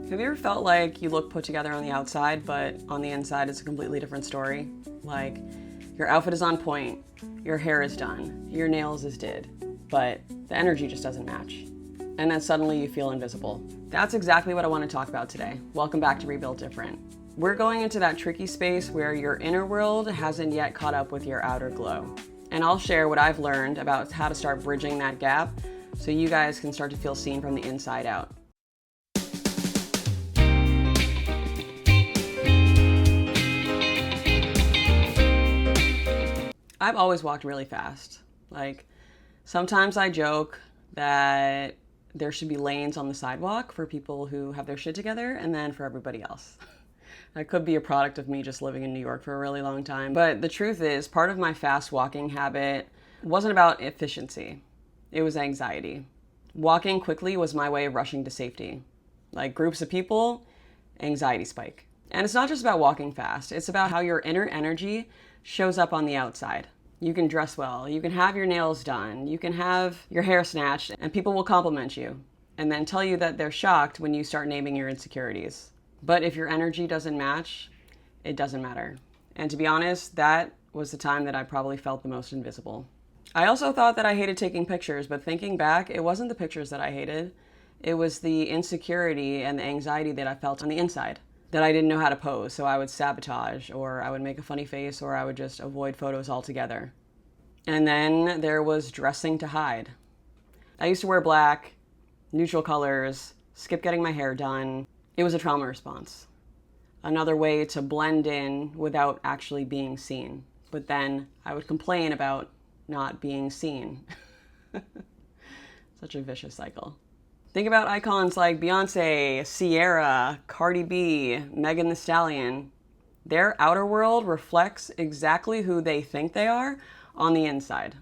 Have you ever felt like you look put together on the outside, but on the inside it's a completely different story? Like, your outfit is on point, your hair is done, your nails is did, but the energy just doesn't match. And then suddenly you feel invisible. That's exactly what I want to talk about today. Welcome back to Rebuild Different. We're going into that tricky space where your inner world hasn't yet caught up with your outer glow. And I'll share what I've learned about how to start bridging that gap so you guys can start to feel seen from the inside out. I've always walked really fast. Like, sometimes I joke that there should be lanes on the sidewalk for people who have their shit together and then for everybody else. That could be a product of me just living in New York for a really long time. But the truth is, part of my fast walking habit wasn't about efficiency. It was anxiety. Walking quickly was my way of rushing to safety. Like groups of people, anxiety spike. And it's not just about walking fast. It's about how your inner energy shows up on the outside. You can dress well, you can have your nails done, you can have your hair snatched, and people will compliment you and then tell you that they're shocked when you start naming your insecurities. But if your energy doesn't match, it doesn't matter. And to be honest, that was the time that I probably felt the most invisible. I also thought that I hated taking pictures, but thinking back, it wasn't the pictures that I hated. It was the insecurity and the anxiety that I felt on the inside, that I didn't know how to pose. So I would sabotage, or I would make a funny face, or I would just avoid photos altogether. And then there was dressing to hide. I used to wear black, neutral colors, skip getting my hair done. It was a trauma response. Another way to blend in without actually being seen. But then I would complain about not being seen. Such a vicious cycle. Think about icons like Beyonce, Ciara, Cardi B, Megan Thee Stallion. Their outer world reflects exactly who they think they are on the inside.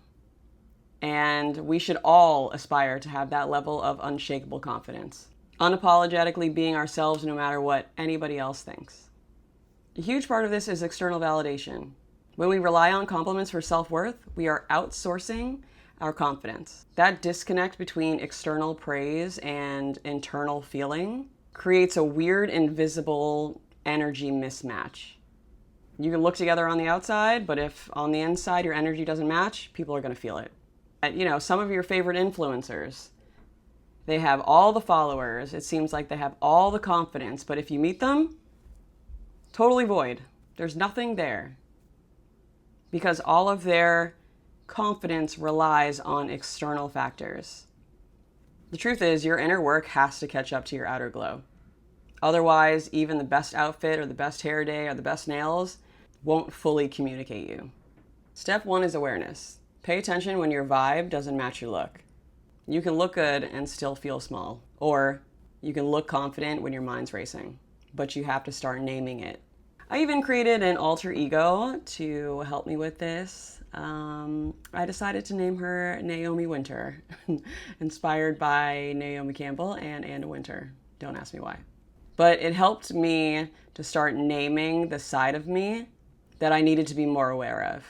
And we should all aspire to have that level of unshakable confidence. Unapologetically being ourselves no matter what anybody else thinks. A huge part of this is external validation. When we rely on compliments for self-worth, we are outsourcing our confidence. That disconnect between external praise and internal feeling creates a weird, invisible energy mismatch. You can look together on the outside, but if on the inside your energy doesn't match, people are going to feel it. Some of your favorite influencers, they have all the followers. It seems like they have all the confidence, but if you meet them, totally void. There's nothing there. Because all of their confidence relies on external factors. The truth is, your inner work has to catch up to your outer glow. Otherwise, even the best outfit or the best hair day or the best nails won't fully communicate you. Step 1 is awareness. Pay attention when your vibe doesn't match your look. You can look good and still feel small. Or you can look confident when your mind's racing. But you have to start naming it. I even created an alter ego to help me with this. I decided to name her Naomi Winter, inspired by Naomi Campbell and Anna Winter. Don't ask me why. But it helped me to start naming the side of me that I needed to be more aware of.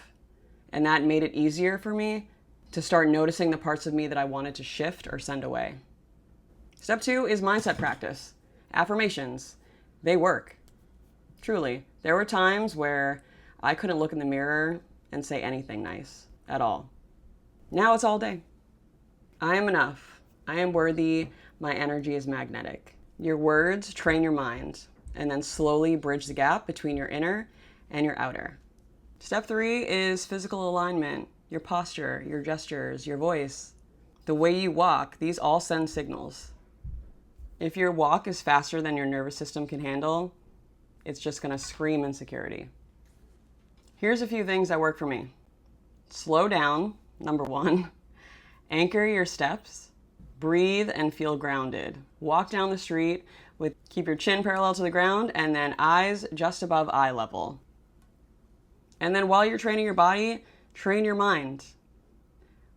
And that made it easier for me to start noticing the parts of me that I wanted to shift or send away. Step 2 is mindset practice. Affirmations. They work. Truly. There were times where I couldn't look in the mirror and say anything nice at all. Now it's all day. I am enough. I am worthy. My energy is magnetic. Your words train your mind and then slowly bridge the gap between your inner and your outer. Step 3 is physical alignment. Your posture, your gestures, your voice, the way you walk, these all send signals. If your walk is faster than your nervous system can handle, it's just going to scream insecurity. Here's a few things that work for me. Slow down, number 1. Anchor your steps. Breathe and feel grounded. Walk down the street keep your chin parallel to the ground and then eyes just above eye level. And then while you're training your body, train your mind.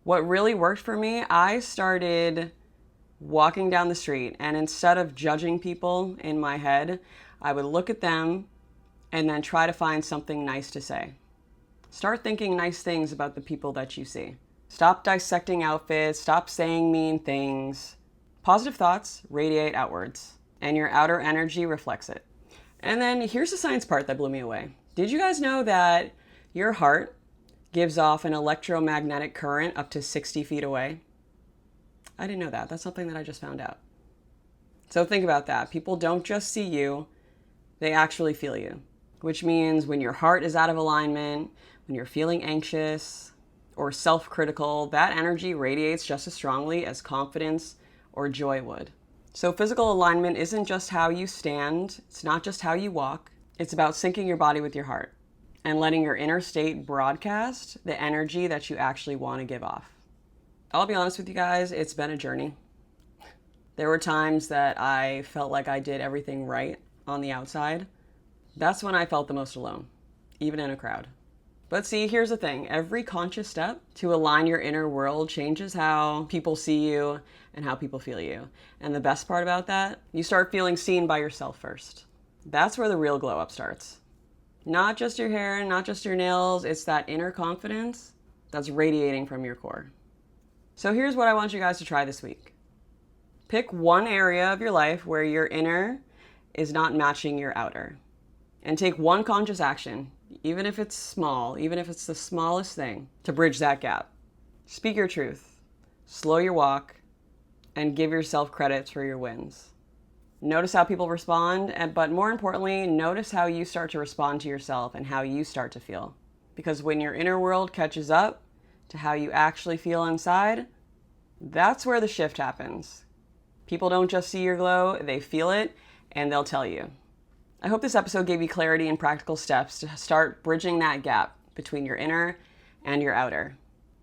What really worked for me, I started walking down the street, and instead of judging people in my head, I would look at them and then try to find something nice to say. Start thinking nice things about the people that you see. Stop dissecting outfits, stop saying mean things. Positive thoughts radiate outwards. and your outer energy reflects it. And then here's the science part that blew me away. Did you guys know that your heart gives off an electromagnetic current up to 60 feet away? I didn't know that. That's something that I just found out. So think about that. People don't just see you, they actually feel you. Which means when your heart is out of alignment, when you're feeling anxious or self-critical, that energy radiates just as strongly as confidence or joy would. So physical alignment isn't just how you stand, it's not just how you walk, it's about syncing your body with your heart and letting your inner state broadcast the energy that you actually want to give off. I'll be honest with you guys, it's been a journey. There were times that I felt like I did everything right on the outside. That's when I felt the most alone, even in a crowd. But see, here's the thing. Every conscious step to align your inner world changes how people see you and how people feel you. And the best part about that, you start feeling seen by yourself first. That's where the real glow up starts. Not just your hair, not just your nails, it's that inner confidence that's radiating from your core. So here's what I want you guys to try this week. Pick one area of your life where your inner is not matching your outer. And take one conscious action, even if it's small, even if it's the smallest thing, to bridge that gap. Speak your truth, slow your walk, and give yourself credit for your wins. Notice how people respond, but more importantly, notice how you start to respond to yourself and how you start to feel. Because when your inner world catches up to how you actually feel inside, that's where the shift happens. People don't just see your glow, they feel it, and they'll tell you. I hope this episode gave you clarity and practical steps to start bridging that gap between your inner and your outer.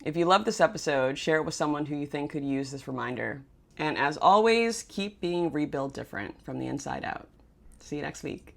If you love this episode, share it with someone who you think could use this reminder. And as always, keep being rebuilt different from the inside out. See you next week.